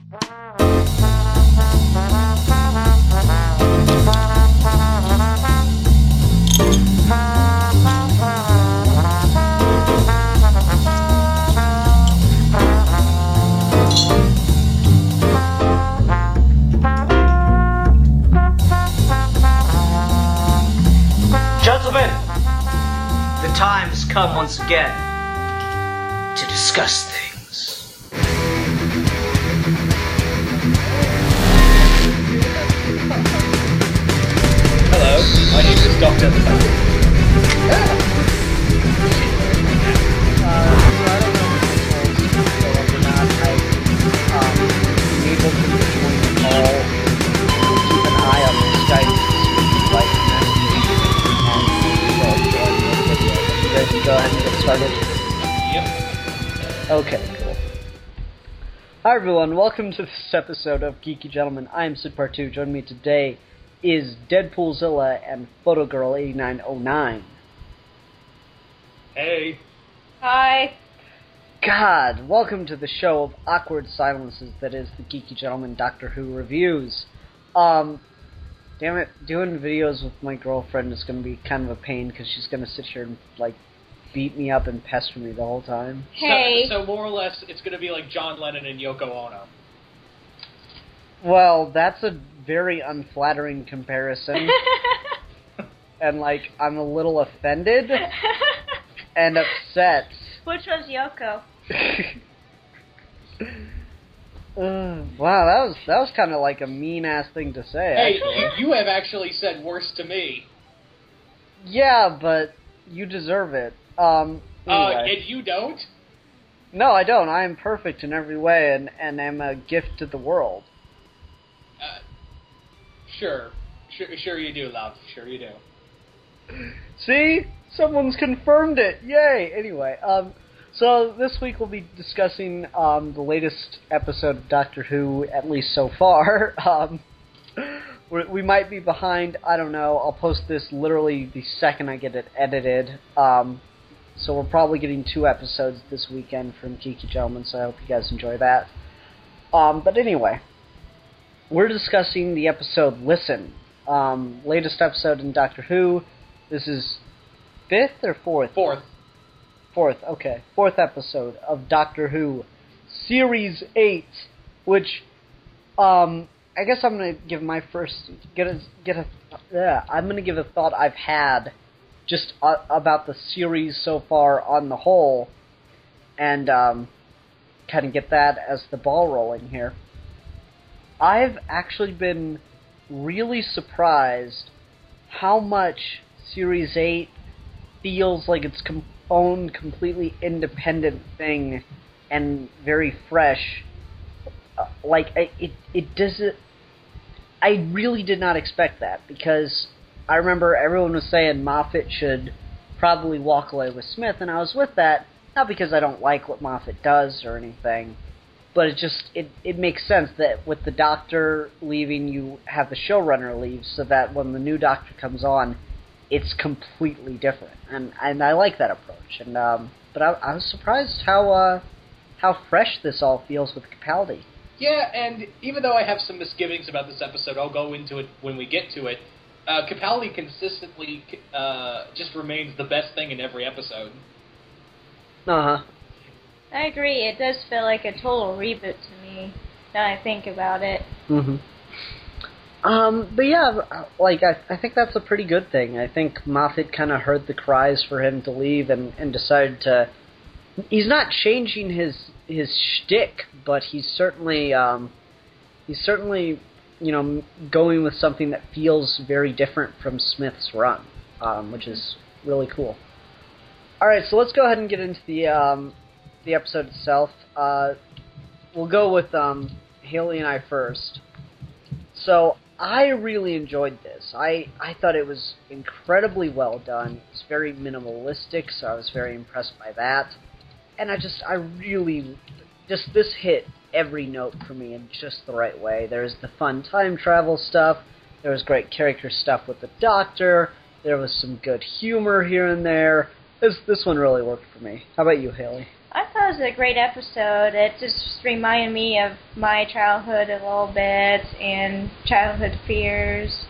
Gentlemen, the time has come once again to discuss things. Hello, my name is Dr. Able to join the call. Keep an eye on the Skype like messages. You guys can go ahead and get started. Yep. Okay, cool. Hi everyone, welcome to this episode of Geeky Gentlemen. I am Sid Part 2. Joining me today is Deadpoolzilla and Photogirl8909. Hey. Hi. God, welcome to the show of awkward silences that is the Geeky Gentleman Doctor Who reviews. Damn it, doing videos with my girlfriend is going to be kind of a pain because she's going to sit here and, like, beat me up and pester me the whole time. Hey. So more or less, it's going to be like John Lennon and Yoko Ono. Well, that's a very unflattering comparison. And, like, I'm a little offended and upset. Which was Yoko? Wow, that was kind of like a mean-ass thing to say, Hey, actually. you have actually said worse to me. Yeah, but you deserve it. Anyway. And you don't? No, I don't. I am perfect in every way and am a gift to the world. Sure you do, love. Sure you do. See? Someone's confirmed it. Yay! Anyway, so this week we'll be discussing the latest episode of Doctor Who, at least so far. We might be behind, I don't know. I'll post this literally the second I get it edited. So we're probably getting 2 episodes this weekend from Geeky Gentlemen, so I hope you guys enjoy that. But anyway, we're discussing the episode Listen. Latest episode in Doctor Who. This is 5th or 4th? 4th, okay. 4th episode of Doctor Who, Series 8, which, I guess I'm gonna give my first, I'm gonna give a thought I've had just about the series so far on the whole, and, kind of get that as the ball rolling here. I've actually been really surprised how much Series 8 feels like its own completely independent thing and very fresh. It doesn't... I really did not expect that, because I remember everyone was saying Moffat should probably walk away with Smith, and I was with that, not because I don't like what Moffat does or anything, but it makes sense that with the Doctor leaving, you have the showrunner leave, so that when the new Doctor comes on, it's completely different, and I like that approach. And but I was surprised how fresh this all feels with Capaldi. Yeah, and even though I have some misgivings about this episode, I'll go into it when we get to it. Capaldi consistently just remains the best thing in every episode. Uh-huh. I agree. It does feel like a total reboot to me, now I think about it. Mm-hmm. But yeah, like, I think that's a pretty good thing. I think Moffat kind of heard the cries for him to leave and decided to... He's not changing his shtick, but he's certainly, you know, going with something that feels very different from Smith's run, which is really cool. Alright, so let's go ahead and get into the episode itself. We'll go with Haley and I first. So, I really enjoyed this. I thought it was incredibly well done. It's very minimalistic, so I was very impressed by that. And this hit every note for me in just the right way. There's the fun time travel stuff, there was great character stuff with the Doctor, there was some good humor here and there. This one really worked for me. How about you, Haley? I thought thought it was a great episode. It just reminded me of my childhood a little bit and childhood fears.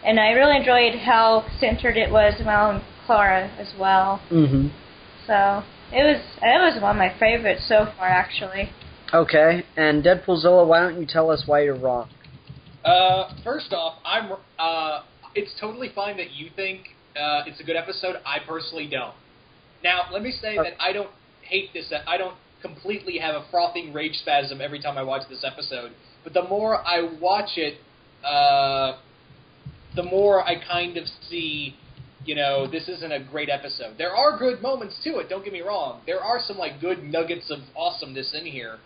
And I really enjoyed how centered it was around Clara as well. Mm-hmm. So it was one of my favorites so far, actually. Okay, and Deadpoolzilla, why don't you tell us why you're wrong? First off, it's totally fine that you think it's a good episode. I personally don't. Now, let me say that I don't hate this. I don't completely have a frothing rage spasm every time I watch this episode. But the more I watch it, the more I kind of see, this isn't a great episode. There are good moments to it, don't get me wrong. There are some, good nuggets of awesomeness in here.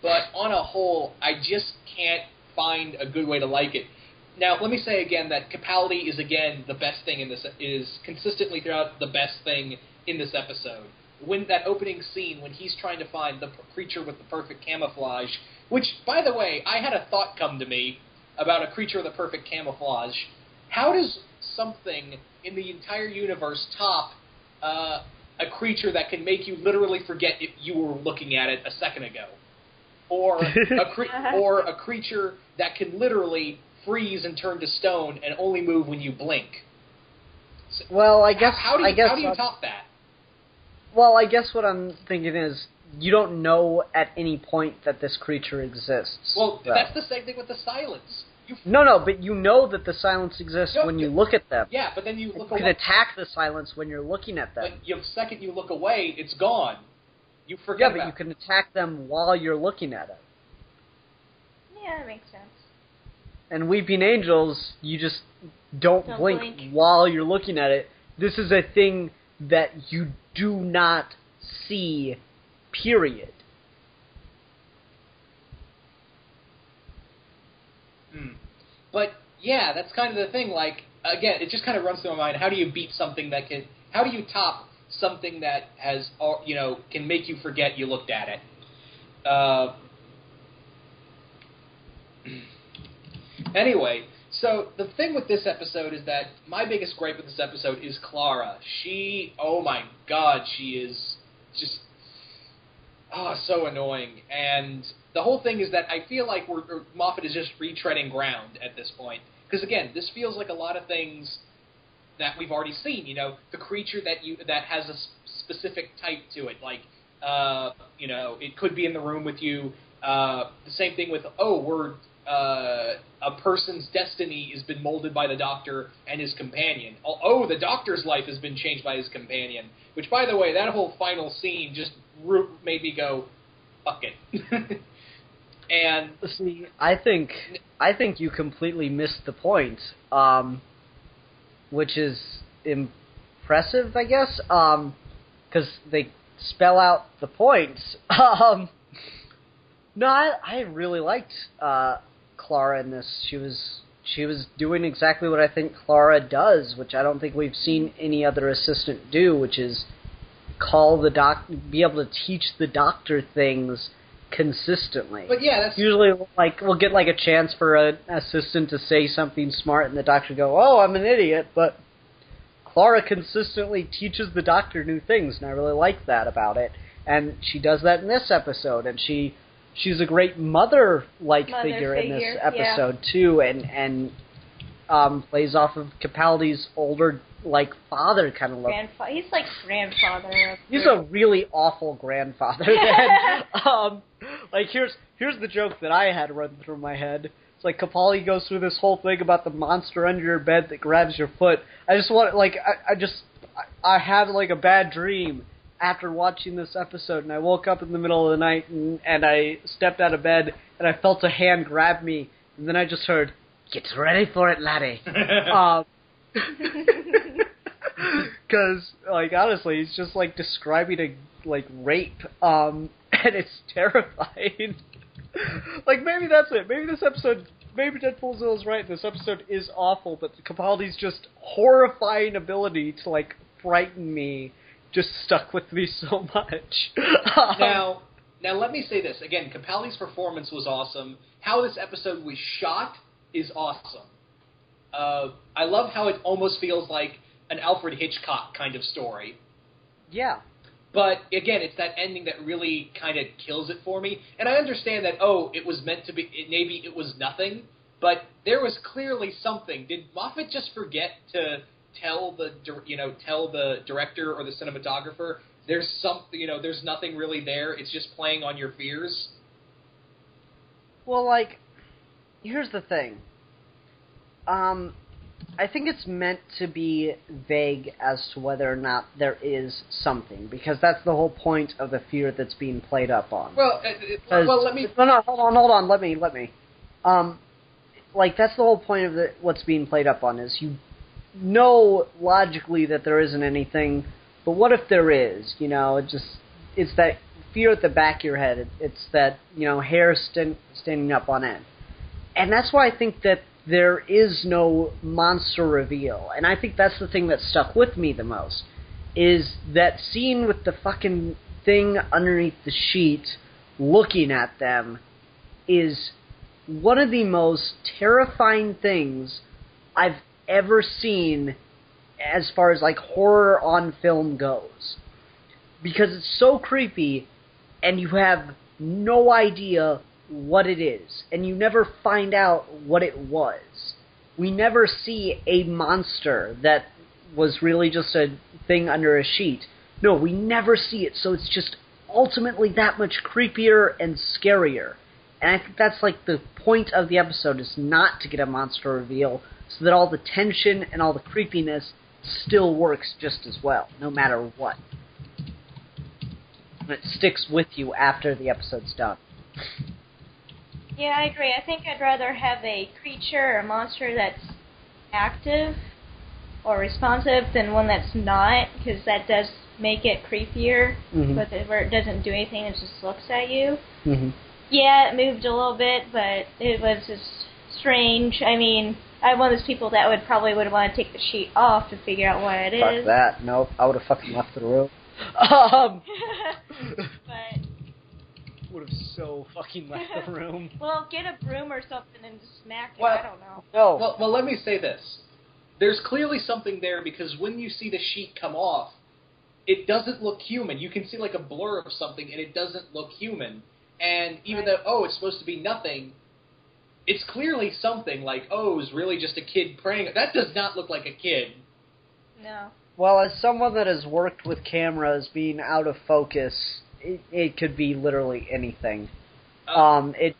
But on a whole, I just can't find a good way to like it. Now, let me say again that Capaldi is, again, the best thing in this, is consistently throughout the best thing in this episode. When that opening scene, when he's trying to find the creature with the perfect camouflage, which, by the way, I had a thought come to me about a creature with a perfect camouflage. How does something in the entire universe top a creature that can make you literally forget if you were looking at it a second ago? Or a creature that can literally freeze and turn to stone and only move when you blink. So well, I guess how do you top that? Well, I guess what I'm thinking is you don't know at any point that this creature exists. Well, that's the same thing with the silence. No, but you know that the silence exists when you look at them. Yeah, but then you look away. You can attack the silence when you're looking at them. But the second you look away, it's gone. You forget but you can attack them while you're looking at it. Yeah, that makes sense. And Weeping Angels, you just don't blink while you're looking at it. This is a thing that you do not see, period. But, yeah, that's kind of the thing. Again, it just kind of runs through my mind. How do you beat something that can... How do you top something that has, can make you forget you looked at it? Anyway, so the thing with this episode is that my biggest gripe with this episode is Clara. Oh my god, she is just, so annoying. And the whole thing is that I feel like Moffat is just retreading ground at this point. Because again, this feels like a lot of things that we've already seen. The creature that has a specific type to it. It could be in the room with you. The same thing with, a person's destiny has been molded by the Doctor and his companion. The Doctor's life has been changed by his companion. Which, by the way, that whole final scene just made me go, fuck it. And see, I think you completely missed the point, which is impressive, I guess, because they spell out the points. No, I really liked Clara in this. She was doing exactly what I think Clara does, which I don't think we've seen any other assistant do, which is be able to teach the Doctor things consistently. But yeah, that's usually we'll get a chance for an assistant to say something smart, and the Doctor go, "Oh, I'm an idiot," but Clara consistently teaches the Doctor new things, and I really like that about it. And she does that in this episode, and she's a great mother-like figure in this episode, too, and plays off of Capaldi's older, father kind of look. He's like grandfather. He's a really awful grandfather. Here's the joke that I had run through my head. It's like Capaldi goes through this whole thing about the monster under your bed that grabs your foot. I just want, I had a bad dream after watching this episode, and I woke up in the middle of the night, and I stepped out of bed, and I felt a hand grab me, and then I just heard, "Get ready for it, laddie." Because, honestly, he's just, describing a, rape, and it's terrifying. Maybe that's it. Maybe this episode, maybe Deadpoolzilla's right, this episode is awful, but Capaldi's just horrifying ability to, frighten me just stuck with me so much. Now let me say this. Again, Capaldi's performance was awesome. How this episode was shot is awesome. I love how it almost feels like an Alfred Hitchcock kind of story. Yeah. But, again, it's that ending that really kind of kills it for me. And I understand that, it was meant to be, maybe it was nothing, but there was clearly something. Did Moffat just forget to tell the director or the cinematographer, there's nothing really there, it's just playing on your fears? Well, here's the thing. I think it's meant to be vague as to whether or not there is something, because that's the whole point of the fear that's being played up on. Well, let me... No, hold on, let me. That's the whole point of what's being played up on, is you know logically that there isn't anything, but what if there is? It's that fear at the back of your head. It's that, hair standing up on end. And that's why I think that there is no monster reveal. And I think that's the thing that stuck with me the most, is that scene with the fucking thing underneath the sheet looking at them is one of the most terrifying things I've ever seen as far as horror on film goes. Because it's so creepy and you have no idea what it is, and you never find out what it was. We never see a monster that was really just a thing under a sheet. No, we never see it, so it's just ultimately that much creepier and scarier. And I think that's the point of the episode, is not to get a monster reveal, so that all the tension and all the creepiness still works just as well, no matter what. And it sticks with you after the episode's done. Yeah, I agree. I think I'd rather have a creature or monster that's active or responsive than one that's not, because that does make it creepier. Mm-hmm. But where it doesn't do anything, it just looks at you. Mm-hmm. Yeah, it moved a little bit, but it was just strange. I mean, I'm one of those people that would want to take the sheet off to figure out what it is. Fuck that. Nope. I would have fucking left the room. But... would have so fucking left the room. Well, get a broom or something and just smack it. Well, I don't know. No. Well, let me say this. There's clearly something there, because when you see the sheet come off, it doesn't look human. You can see a blur of something, and it doesn't look human. And even though, it's supposed to be nothing, it's clearly something it was really just a kid praying. That does not look like a kid. No. Well, as someone that has worked with cameras being out of focus, it could be literally anything. It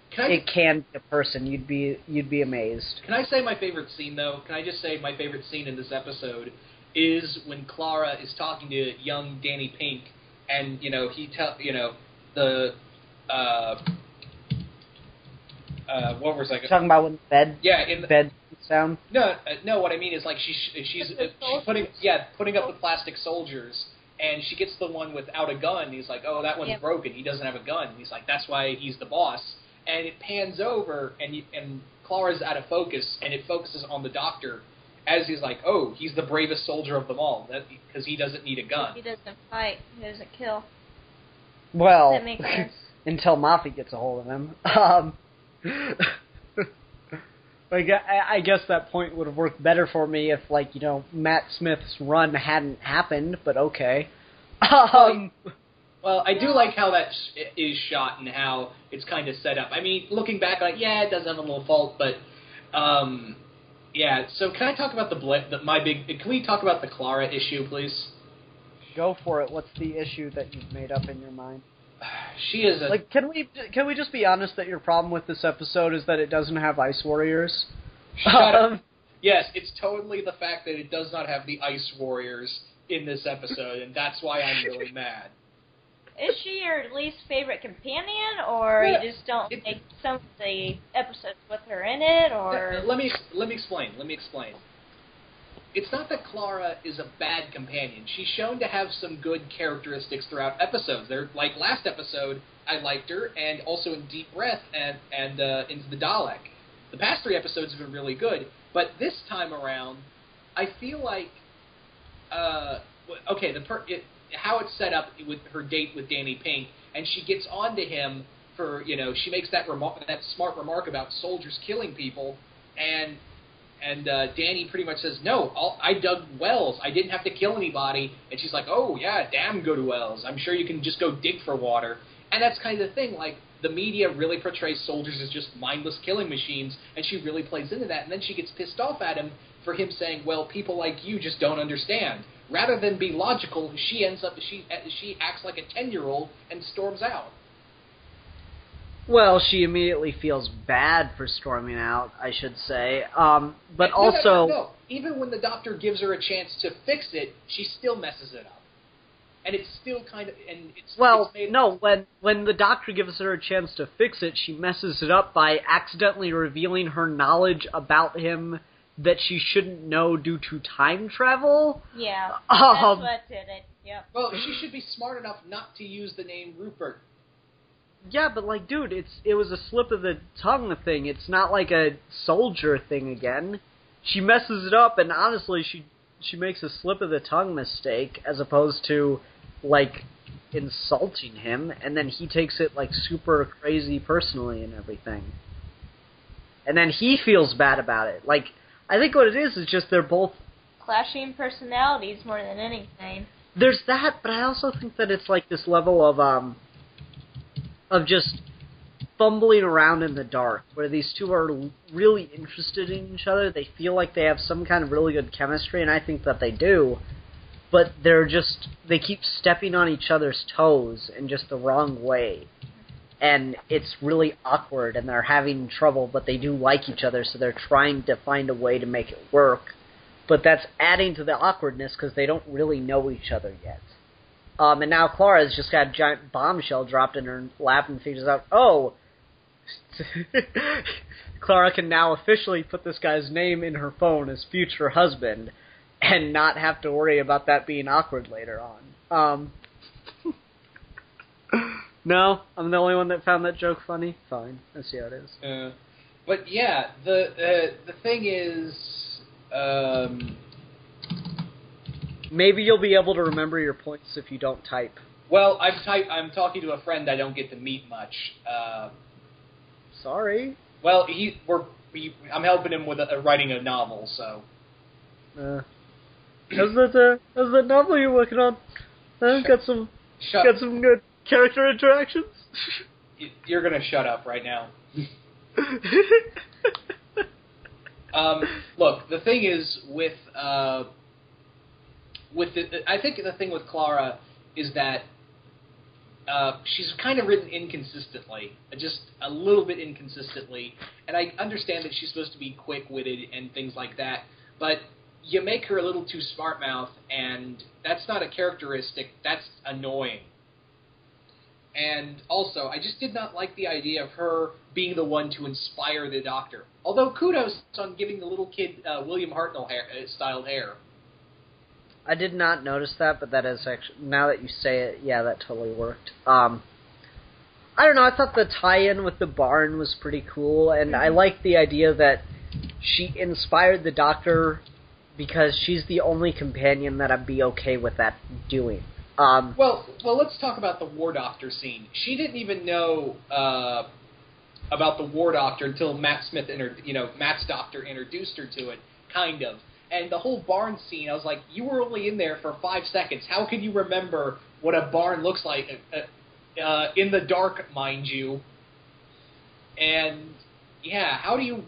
can be a person. You'd be amazed. Can I say my favorite scene, though? Can I just say my favorite scene in this episode is when Clara is talking to young Danny Pink, and what was I talking about when the bed? Yeah, in the bed sound. No. What I mean is she's putting up the plastic soldiers. And she gets the one without a gun. He's like, that one's broken. He doesn't have a gun. He's like, that's why he's the boss. And it pans over, and Clara's out of focus, and it focuses on the doctor as he's like, he's the bravest soldier of them all, because he doesn't need a gun. He doesn't fight. He doesn't kill. Well, that makes sense. Until Moffat gets a hold of him. I guess that point would have worked better for me if, Matt Smith's run hadn't happened, but okay. Well, I do like how that is shot and how it's kind of set up. I mean, looking back, it does have a little fault, but, yeah. So can I talk about can we talk about the Clara issue, please? Go for it. What's the issue that you've made up in your mind? She is a... Can we just be honest that your problem with this episode is that it doesn't have Ice Warriors? Shut up. Yes, it's totally the fact that it does not have the Ice Warriors in this episode, and that's why I'm really mad. Is she your least favorite companion, or you just don't like some of the episodes with her in it, or... Let me explain. It's not that Clara is a bad companion. She's shown to have some good characteristics throughout episodes. Like last episode, I liked her, and also in Deep Breath and Into the Dalek. The past 3 episodes have been really good, but this time around, I feel like, how it's set up with her date with Danny Pink, and she gets onto him for, she makes that smart remark about soldiers killing people, and And Danny pretty much says, no, I dug wells. I didn't have to kill anybody. And she's like, oh, yeah, damn good wells. I'm sure you can just go dig for water. And that's kind of the thing. Like, the media really portrays soldiers as just mindless killing machines, and she really plays into that. And then she gets pissed off at him for him saying, well, people like you just don't understand. Rather than be logical, she acts like a 10-year-old and storms out. Well, she immediately feels bad for storming out, I should say. But No. Even when the doctor gives her a chance to fix it, she still messes it up. And it's still kind of... When the doctor gives her a chance to fix it, she messes it up by accidentally revealing her knowledge about him that she shouldn't know due to time travel. Yeah, that's what did it, yep. Well, she should be smart enough not to use the name Rupert. Yeah, but like, dude, it was a slip of the tongue thing. It's not like a soldier thing again. She messes it up, and honestly, she makes a slip of the tongue mistake as opposed to like insulting him, and then he takes it like super crazy personally and everything. And then he feels bad about it. Like, I think what it is just they're both clashing personalities more than anything. There's that, but I also think that it's like this level of just fumbling around in the dark, where these two are really interested in each other. They feel like they have some kind of really good chemistry, and I think that they do, but they keep stepping on each other's toes in just the wrong way, and it's really awkward, and they're having trouble, but they do like each other, so they're trying to find a way to make it work, but that's adding to the awkwardness because they don't really know each other yet. And now Clara's just got a giant bombshell dropped in her lap and figures out, oh, Clara can now officially put this guy's name in her phone as future husband and not have to worry about that being awkward later on. No? I'm the only one that found that joke funny? Fine. Let's see how it is. But yeah, the thing is... Maybe you'll be able to remember your points if you don't type. Well, I'm talking to a friend I don't get to meet much. Sorry. Well, I'm helping him with writing a novel, so. How's that novel you're working on? Got some good character interactions. You're gonna shut up right now. Look, the thing is I think the thing with Clara is that she's kind of written inconsistently, just a little bit inconsistently, and I understand that she's supposed to be quick-witted and things like that, but you make her a little too smart-mouth, and that's not a characteristic, that's annoying. And also, I just did not like the idea of her being the one to inspire the Doctor. Although, kudos on giving the little kid William Hartnell styled hair. I did not notice that, but that is actually, now that you say it, yeah, that totally worked. I don't know, I thought the tie-in with the barn was pretty cool, and I like the idea that she inspired the Doctor because she's the only companion that I'd be okay with that doing. Well, let's talk about the War Doctor scene. She didn't even know about the War Doctor until Matt's Doctor introduced her to it, kind of. And the whole barn scene, I was like, you were only in there for 5 seconds. How can you remember what a barn looks like in the dark, mind you? And, yeah, how do you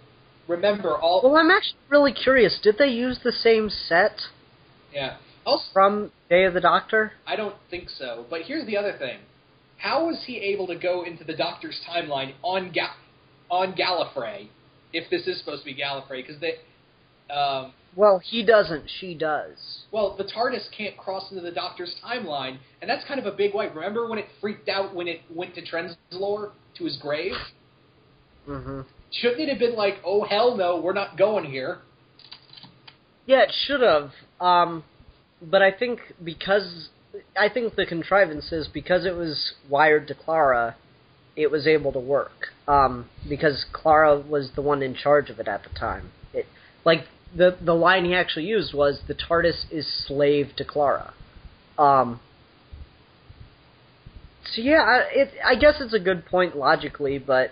remember all... Well, I'm actually really curious. Did they use the same set? Yeah. Also, from Day of the Doctor? I don't think so. But here's the other thing. How was he able to go into the Doctor's timeline on Gallifrey, if this is supposed to be Gallifrey? Because they... well, he doesn't. She does. Well, the TARDIS can't cross into the Doctor's timeline, and that's kind of a big wipe. Remember when it freaked out when it went to Trenzalore, to his grave? Mm-hmm. Shouldn't it have been like, oh, hell no, we're not going here? Yeah, it should have. But I think the contrivance is because it was wired to Clara, it was able to work. Because Clara was the one in charge of it at the time. The line he actually used was, the TARDIS is slave to Clara. So yeah, I guess it's a good point logically, but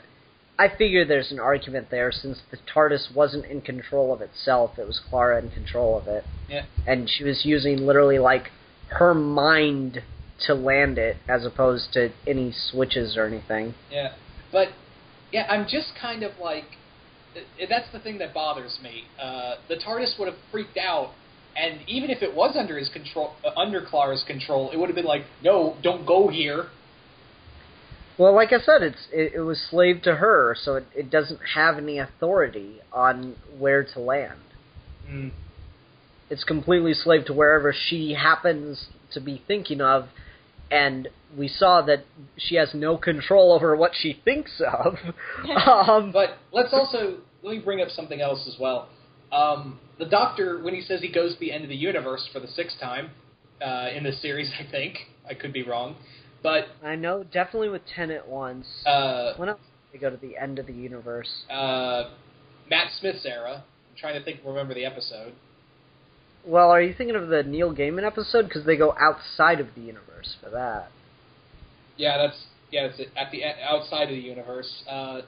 I figure there's an argument there, since the TARDIS wasn't in control of itself, it was Clara in control of it. Yeah. And she was using literally, like, her mind to land it, as opposed to any switches or anything. Yeah. But, yeah, I'm just kind of like... That's the thing that bothers me. The TARDIS would have freaked out, and even if it was under his control, under Clara's control, it would have been like, no, don't go here. Well, like I said, it was slave to her, so it doesn't have any authority on where to land. Mm. It's completely slave to wherever she happens to be thinking of, and we saw that she has no control over what she thinks of. But let me bring up something else as well. The Doctor, when he says he goes to the end of the universe for the 6th time in this series, I think, I could be wrong, but I know, definitely with Tennant once. When else did they go to the end of the universe? Matt Smith's era. I'm trying to remember the episode. Well, are you thinking of the Neil Gaiman episode? Because they go outside of the universe for that. Yeah, that's it. At the outside of the universe.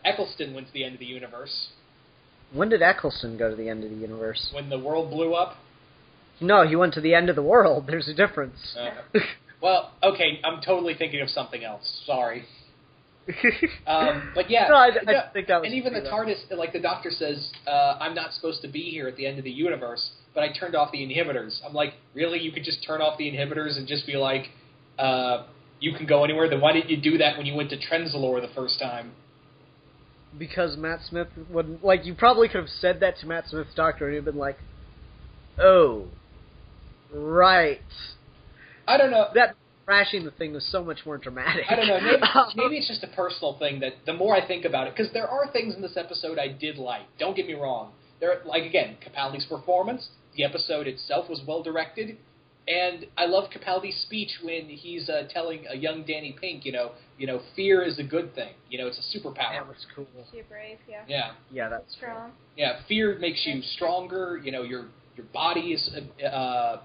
Eccleston went to the end of the universe. When did Eccleston go to the end of the universe? When the world blew up? No, he went to the end of the world. There's a difference. Well, okay, I'm totally thinking of something else. Sorry. But yeah, no, I think that was... And even the TARDIS, like the Doctor says, I'm not supposed to be here at the end of the universe, but I turned off the inhibitors. I'm like, really? You could just turn off the inhibitors and just be like, you can go anywhere? Then why didn't you do that when you went to Trenzalore the first time? Because Matt Smith would... Like, you probably could have said that to Matt Smith's Doctor, and he'd been like, oh, right. I don't know. That crashing the thing was so much more dramatic. I don't know. Maybe it's just a personal thing that the more I think about it, because there are things in this episode I did like. Don't get me wrong. There, like, again, Capaldi's performance, the episode itself was well directed, and I love Capaldi's speech when he's telling a young Danny Pink, you know, fear is a good thing. You know, it's a superpower. That was cool. You're brave, yeah. Yeah. Yeah, that's strong. Cool. Yeah, fear makes you stronger. You know, your body is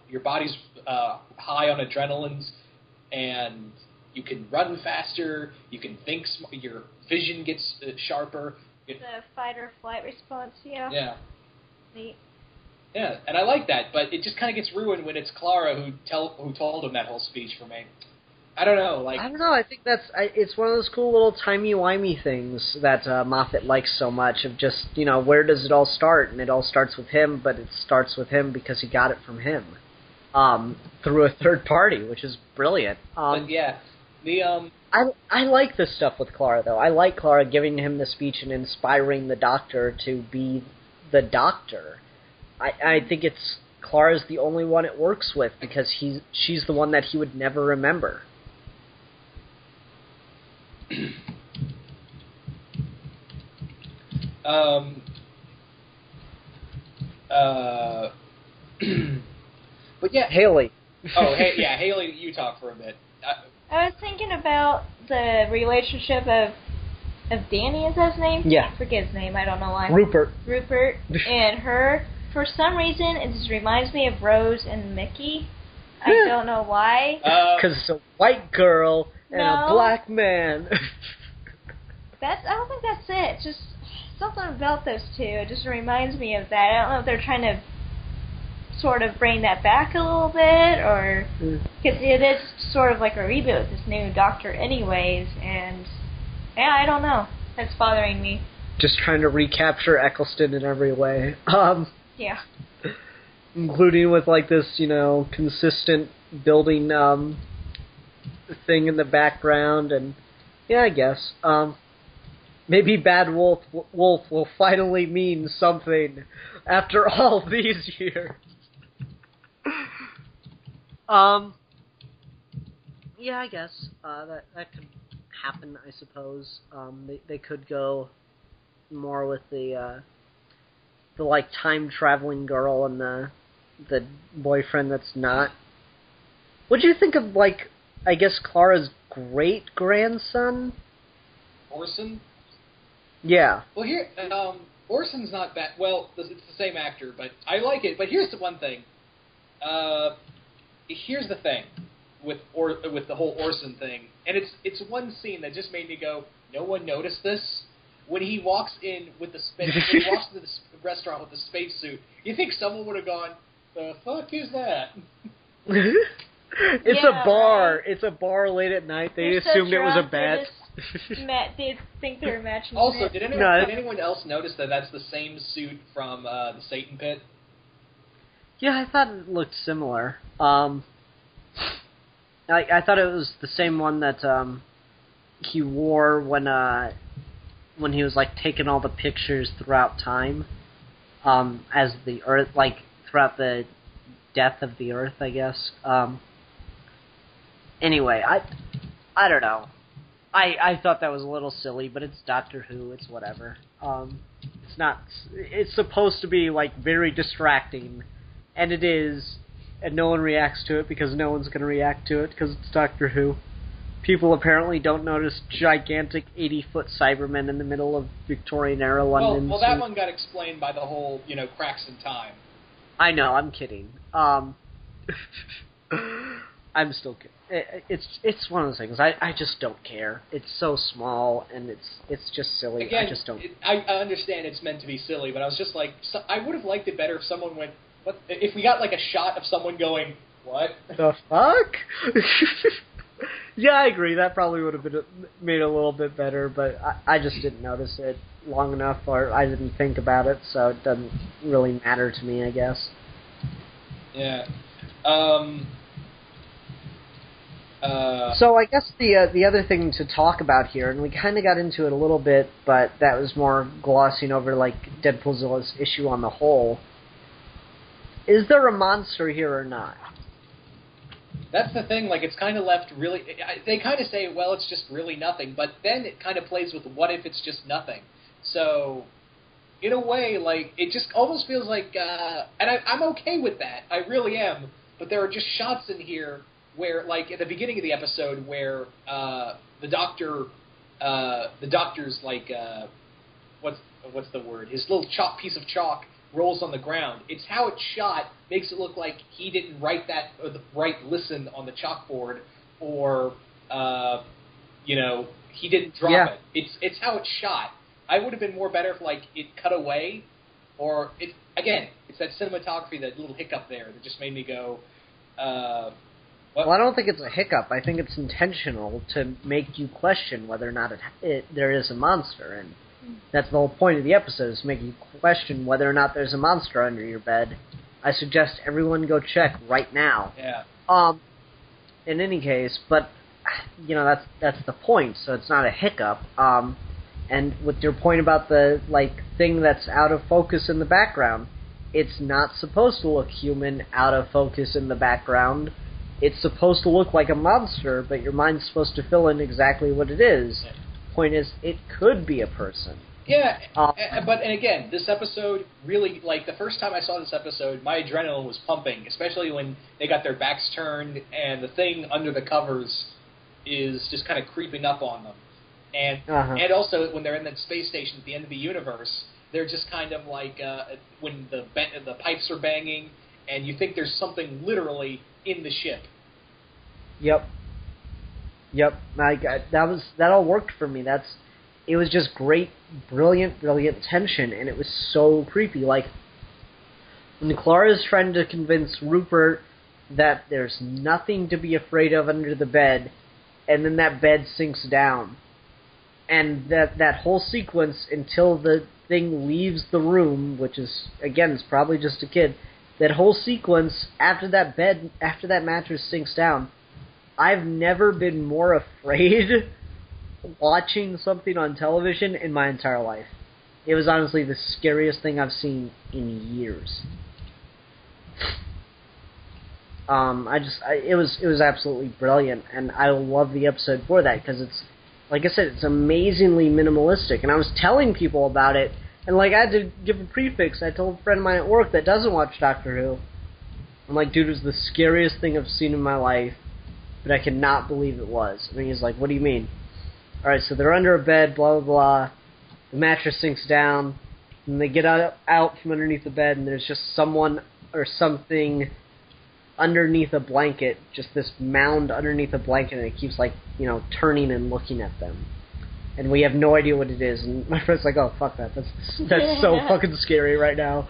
your body's high on adrenalines, and you can run faster. You can think. Your vision gets sharper. The fight or flight response, yeah. Yeah. Neat. Yeah, and I like that, but it just kind of gets ruined when it's Clara who told him that whole speech for me. I don't know, like... I don't know, I think it's one of those cool little timey-wimey things that Moffat likes so much, of just, you know, where does it all start? And it all starts with him, but it starts with him because he got it from him. Through a third party, which is brilliant. But yeah, I like this stuff with Clara, though. I like Clara giving him the speech and inspiring the Doctor to be the Doctor. I think Clara's the only one it works with, because she's the one that he would never remember. But yeah, Haley. Haley, you talk for a bit. I was thinking about the relationship of Danny, is that his name? Yeah. I forget his name, I don't know why. Rupert. And her. For some reason, it just reminds me of Rose and Mickey. I don't know why. Because it's a white girl and a black man. I don't think that's it. It's just something about those two. It just reminds me of that. I don't know if they're trying to sort of bring that back a little bit, or... Because it is sort of like a reboot with this new Doctor anyways, and... Yeah, I don't know. That's bothering me. Just trying to recapture Eccleston in every way. Yeah. Including with, like, this, you know, consistent building thing in the background, and... Yeah, I guess. Maybe Bad Wolf will finally mean something after all these years. Yeah, I guess that could happen, I suppose. They could go more with the like time traveling girl and the boyfriend that's not. What'd you think of, like, I guess Clara's great grandson? Orson? Yeah. Well, here, Orson's not bad. Well, it's the same actor, but I like it. But here's the one thing. Here's the thing with the whole Orson thing, and it's one scene that just made me go, no one noticed this. when he walks in with the when he walks into the restaurant with the spacesuit, you think someone would have gone, "The fuck is that?" It's a bar. Right? It's a bar late at night. They assumed it was a bat. They think they're matching. Also, did anyone else notice that that's the same suit from the Satan Pit? Yeah, I thought it looked similar. I thought it was the same one that he wore when he was like taking all the pictures throughout time, as the Earth, like throughout the death of the Earth, I guess. Anyway, I don't know. I thought that was a little silly, but it's Doctor Who. It's whatever. It's not. It's supposed to be like very distracting, and it is, and no one reacts to it because no one's going to react to it because it's Doctor Who. People apparently don't notice gigantic 80-foot Cybermen in the middle of Victorian-era London. Well, that one got explained by the whole, cracks in time. I know, I'm kidding. I'm still kidding. It's one of those things. I just don't care. It's so small, and it's just silly. Again, I just don't. I understand it's meant to be silly, but I was just like, I would have liked it better if someone went, "What?" If we got like a shot of someone going, "What the fuck?" Yeah, I agree. That probably would have been made a little bit better, but I just didn't notice it long enough, or I didn't think about it, so it doesn't really matter to me, I guess. Yeah. So I guess the other thing to talk about here, and we kind of got into it a little bit, but that was more glossing over like Deadpoolzilla's issue on the whole. Is there a monster here or not? That's the thing, like, it's kind of left really... They kind of say, well, it's just really nothing, but then it kind of plays with what if it's just nothing. So, in a way, like, it just almost feels like... and I'm okay with that, I really am, but there are just shots in here where, like, at the beginning of the episode where the doctor's, like, what's the word? His little piece of chalk rolls on the ground. It's how it's shot makes it look like he didn't write that or write "listen" on the chalkboard, or he didn't drop it. It's how it's shot. I would have been more better if like it cut away, or it's that cinematography, that little hiccup there that just made me go. Well, I don't think it's a hiccup. I think it's intentional to make you question whether or not there is a monster, and that's the whole point of the episode, is to make you question whether or not there's a monster under your bed. I suggest everyone go check right now. Yeah. In any case, but that's the point. So it's not a hiccup. And with your point about the thing that's out of focus in the background, it's not supposed to look human out of focus in the background. It's supposed to look like a monster, but your mind's supposed to fill in exactly what it is. Yeah. Point is, it could be a person. Yeah, and again, this episode really, like, the first time I saw this episode, my adrenaline was pumping, especially when they got their backs turned and the thing under the covers is just kind of creeping up on them. And also, when they're in that space station at the end of the universe, they're just kind of like, when the pipes are banging, and you think there's something literally in the ship. Yep. That all worked for me. It was just great, brilliant tension, and it was so creepy. Like, when Clara's trying to convince Rupert that there's nothing to be afraid of under the bed, and then that bed sinks down. And that whole sequence until the thing leaves the room, which is, again, it's probably just a kid, that whole sequence after that mattress sinks down, I've never been more afraid watching something on television in my entire life. It was honestly the scariest thing I've seen in years. It was absolutely brilliant, and I love the episode for that, because it's, like I said, it's amazingly minimalistic, and I was telling people about it, and like I had to give a prefix. I told a friend of mine at work that doesn't watch Doctor Who. I'm like, dude, it was the scariest thing I've seen in my life, but I cannot believe it was. And he's like, what do you mean? Alright, so they're under a bed, blah, blah, blah. The mattress sinks down, and they get out from underneath the bed, and there's just someone or something underneath a blanket, just this mound underneath a blanket, and it keeps, turning and looking at them. and we have no idea what it is. And my friend's like, "Oh, fuck that! That's so fucking scary right now."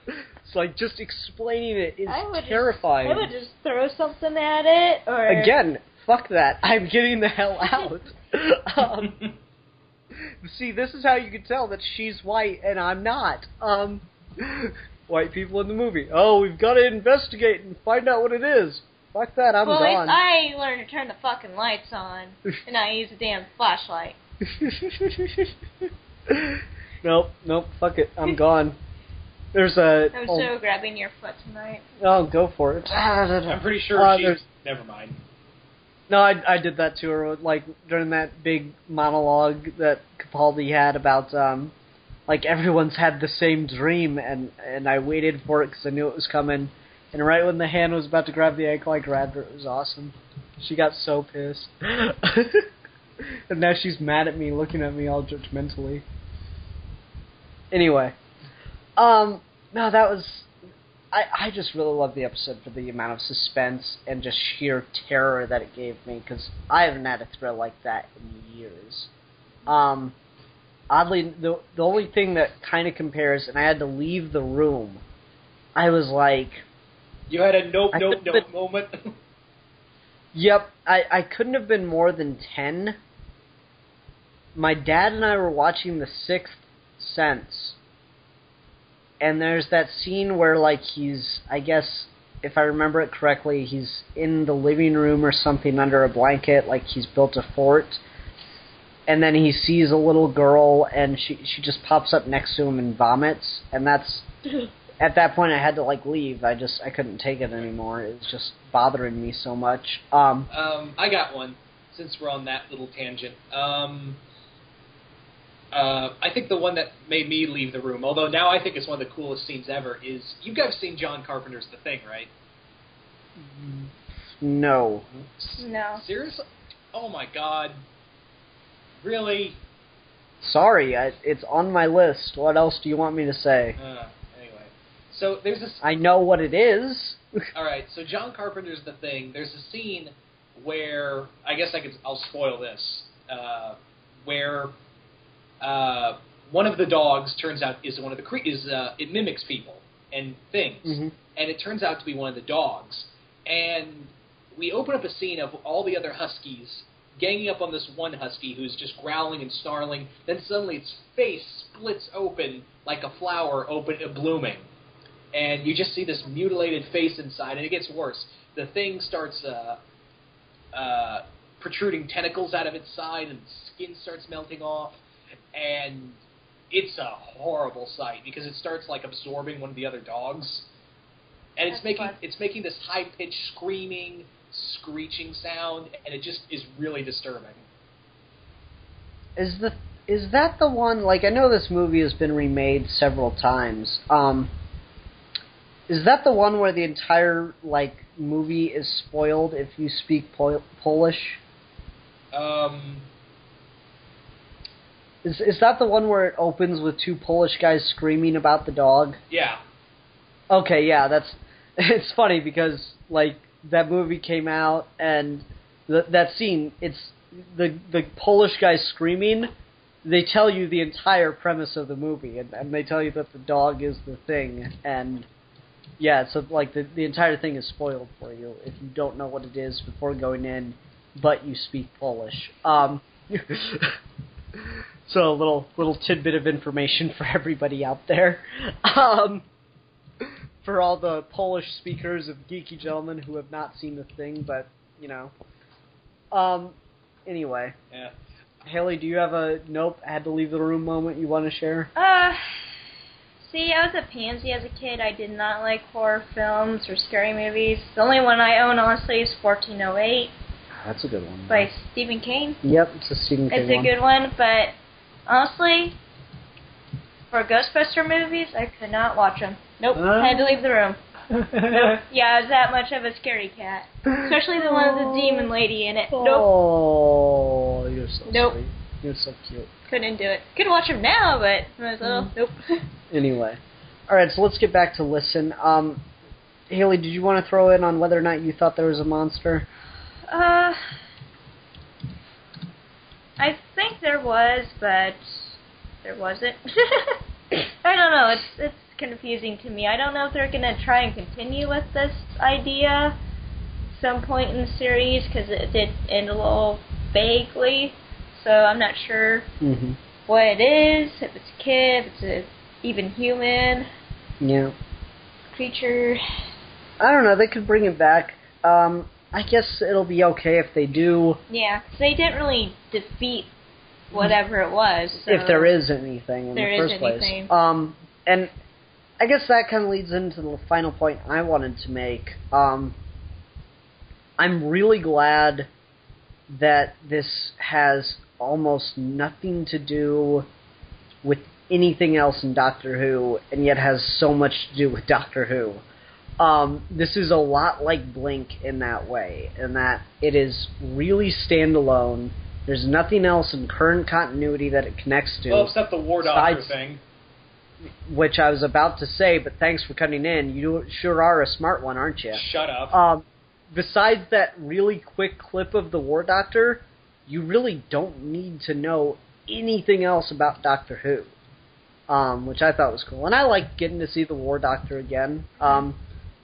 It's like just explaining it is terrifying. I would just throw something at it, or again, fuck that! I'm getting the hell out. See, this is how you can tell that she's white and I'm not. White people in the movie. Oh, we've got to investigate and find out what it is. Fuck that, I'm gone. I learned to turn the fucking lights on and not use a damn flashlight. Nope, fuck it, I'm gone. There's a... I'm so grabbing your foot tonight. Oh, go for it. I'm pretty sure never mind. No, I did that to her, like, during that big monologue that Capaldi had about, like, everyone's had the same dream, and I waited for it because I knew it was coming, and right when the hand was about to grab the ankle, I grabbed her. It was awesome. She got so pissed. And now she's mad at me, looking at me all judgmentally. Anyway. No, that was... I just really loved the episode for the amount of suspense and just sheer terror that it gave me, because I haven't had a thrill like that in years. Oddly, the only thing that kind of compares, and I had to leave the room, I was like... You had a nope moment? Yep, I couldn't have been more than 10. My dad and I were watching The Sixth Sense, and there's that scene where, like, he's, I guess, if I remember it correctly, he's in the living room or something under a blanket, like he's built a fort, and then he sees a little girl, and she just pops up next to him and vomits, and that's, at that point I had to, like, leave. I couldn't take it anymore. It was just bothering me so much. I got one, since we're on that little tangent. I think the one that made me leave the room, although now I think it's one of the coolest scenes ever, is... You guys seen John Carpenter's The Thing, right? No. No. Seriously? Oh my god. Really? Sorry, it's on my list. What else do you want me to say? Anyway. So there's this... I know what it is. Alright, so John Carpenter's The Thing, there's a scene where... I guess I'll spoil this. Where... one of the dogs turns out is one of the it mimics people and things, and it turns out to be one of the dogs. And we open up a scene of all the other huskies ganging up on this one husky who's just growling and snarling. Then suddenly its face splits open like a flower blooming, and you just see this mutilated face inside. And it gets worse. The thing starts protruding tentacles out of its side, and skin starts melting off. And it's a horrible sight because it starts like absorbing one of the other dogs, and it's making this high pitched screaming, screeching sound, and it just is really disturbing. Is that the one? Like, I know this movie has been remade several times. Is that the one where the entire movie is spoiled if you speak Polish? Is that the one where it opens with two Polish guys screaming about the dog? Yeah. Okay, yeah, it's funny because, that movie came out, and that scene, it's the Polish guys screaming, they tell you the entire premise of the movie, and they tell you that the dog is the thing, and, yeah, so, the entire thing is spoiled for you if you don't know what it is before going in, but you speak Polish. So a little tidbit of information for everybody out there. For all the Polish speakers of Geeky Gentlemen who have not seen the thing, but, anyway. Yeah. Haley, do you have a nope, I had to leave the room moment you want to share? See, I was a pansy as a kid. I did not like horror films or scary movies. The only one I own, honestly, is 1408. That's a good one. By Stephen King. Yep, it's a Stephen King one. It's a good one, but honestly, for Ghostbuster movies, I could not watch them. Nope, I had to leave the room. Nope. Yeah, I was that much of a scaredy cat. Especially the one with the demon lady in it. Nope. Oh, you're so sweet. You're so cute. Couldn't do it. Could watch them now, but when I was little, nope. Anyway. Alright, so let's get back to Listen. Haley, did you want to throw in on whether or not you thought there was a monster? I think think there was, but there wasn't. I don't know. It's confusing to me. I don't know if they're going to try and continue with this idea some point in the series, because it did end a little vaguely. So I'm not sure what it is, if it's a kid, if it's even human creature. I don't know. They could bring it back. I guess it'll be okay if they do. Yeah, because they didn't really defeat whatever it was. So if there is anything in the first place. And I guess that kind of leads into the final point I wanted to make. I'm really glad that this has almost nothing to do with anything else in Doctor Who, and yet has so much to do with Doctor Who. This is a lot like Blink in that way, in that it is really standalone. There's nothing else in current continuity that it connects to. Well, except the War Doctor thing. Which I was about to say, but thanks for cutting in. You sure are a smart one, aren't you? Shut up. Besides that really quick clip of the War Doctor, you really don't need to know anything else about Doctor Who, which I thought was cool. And I like getting to see the War Doctor again.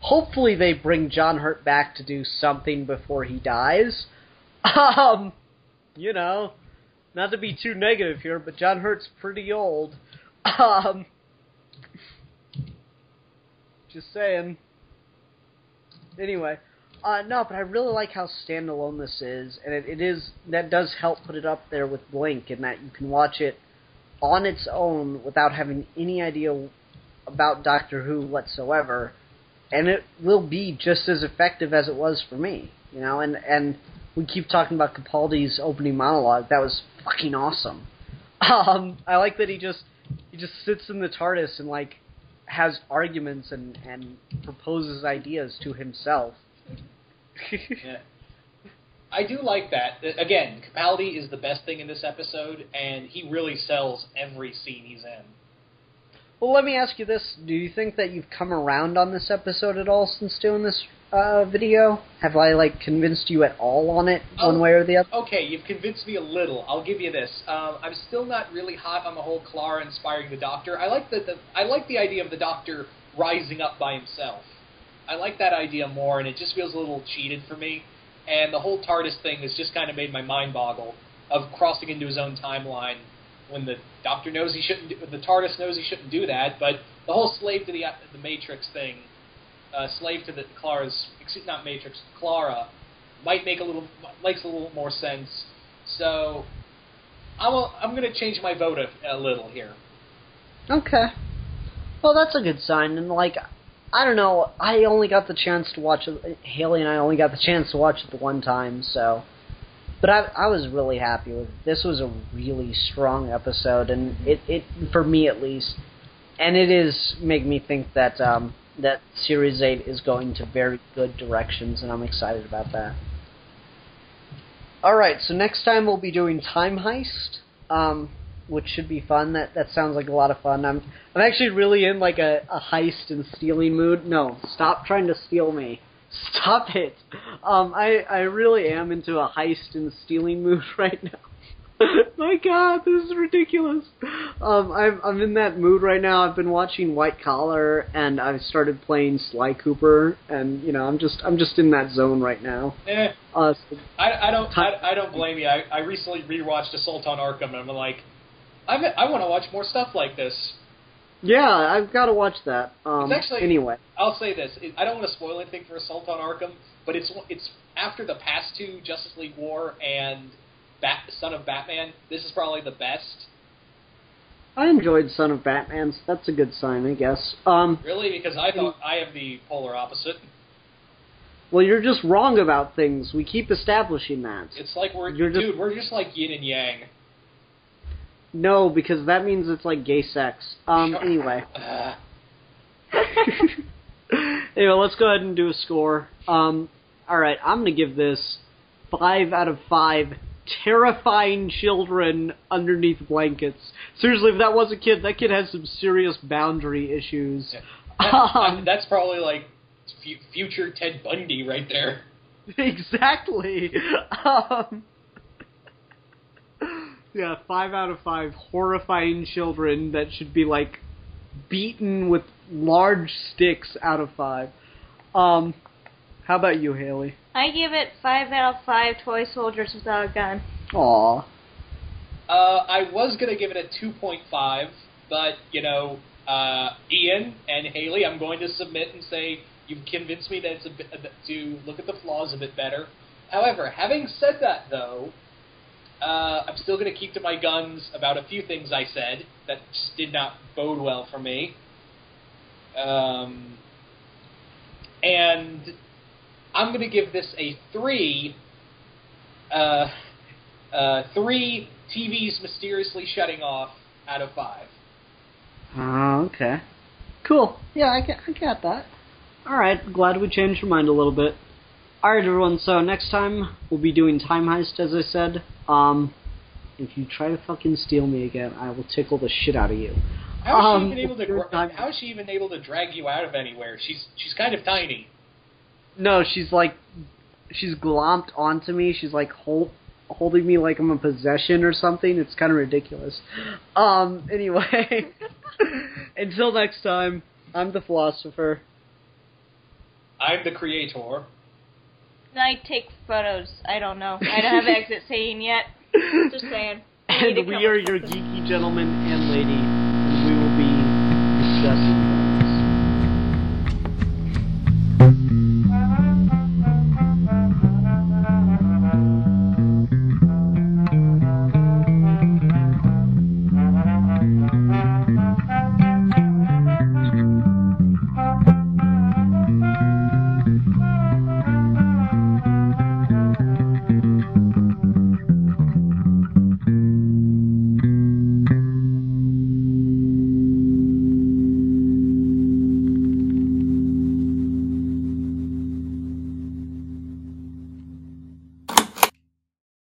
Hopefully they bring John Hurt back to do something before he dies. You know, not to be too negative here, but John Hurt's pretty old. Just saying. Anyway, no, but I really like how standalone this is, and it is, that does help put it up there with Blink, in that you can watch it on its own without having any idea about Doctor Who whatsoever, and it will be just as effective as it was for me, you know, and we keep talking about Capaldi's opening monologue. That was fucking awesome. I like that he just sits in the TARDIS and, like, has arguments and proposes ideas to himself. Yeah. I do like that. Again, Capaldi is the best thing in this episode, and he really sells every scene he's in. Well, let me ask you this. Do you think that you've come around on this episode at all since doing this video? Have I, like, convinced you at all on it, one way or the other? Okay, you've convinced me a little. I'll give you this. I'm still not really hot on the whole Clara inspiring the Doctor. I like the idea of the Doctor rising up by himself. I like that idea more, and it just feels a little cheated for me. And the whole TARDIS thing has just kind of made my mind boggle, of crossing into his own timeline when the Doctor knows he shouldn't, the TARDIS knows he shouldn't do that. But the whole slave to the Matrix thing, slave to the Clara, makes a little more sense. So I'm going to change my vote a little here. Okay. Well, that's a good sign. And, like, I don't know, I only got the chance to watch it, Haley and I only got the chance to watch it the one time, so. But I was really happy with it. This was a really strong episode, and it for me at least, and it is making me think that that Series 8 is going to very good directions, and I'm excited about that. Alright, so next time we'll be doing Time Heist, which should be fun. That sounds like a lot of fun. I'm actually really in, like, a heist and stealing mood. No, stop trying to steal me. Stop it. I really am into a heist and stealing mood right now. My God, this is ridiculous. I'm in that mood right now. I've been watching White Collar, and I've started playing Sly Cooper, and you know, I'm just in that zone right now. I don't blame you. I recently rewatched Assault on Arkham, and I'm like, I want to watch more stuff like this. Yeah, I've got to watch that. Actually, anyway, I'll say this: I don't want to spoil anything for Assault on Arkham, but it's after the past two, Justice League War and Son of Batman. This is probably the best. I enjoyed Son of Batman. So that's a good sign, I guess. Really? Because I thought I am the polar opposite. Well, you're just wrong about things. We keep establishing that. It's like we're just like yin and yang. No, because that means it's like gay sex. Anyway. Anyway, let's go ahead and do a score. Alright, I'm going to give this 5 out of 5 terrifying children underneath blankets. Seriously, if that was a kid, that kid has some serious boundary issues. Yeah. That's probably like future Ted Bundy right there. Yeah, 5 out of 5 horrifying children that should be, like, beaten with large sticks out of 5. How about you, Haley? I give it 5 out of 5 toy soldiers without a gun. Aw. I was going to give it a 2.5, but, Ian and Haley, I'm going to submit and say you've convinced me that it's to look at the flaws a bit better. However, having said that, though, I'm still going to keep to my guns about a few things I said that just did not bode well for me. And I'm going to give this a 3. 3 TVs mysteriously shutting off out of 5. Okay. Cool. Yeah, I got that. Alright, glad we changed your mind a little bit. Alright, everyone, so next time we'll be doing Time Heist, as I said. If you try to fucking steal me again, I will tickle the shit out of you. How is she even able to drag you out of anywhere? She's kind of tiny. No, she's glomped onto me. She's like holding me like I'm a possession or something. It's kind of ridiculous. Anyway, until next time, I'm the philosopher. I'm the creator. I take photos. I don't know. I don't have an exit scene yet. Just saying. And we are your geeky gentleman and lady, and we will be discussing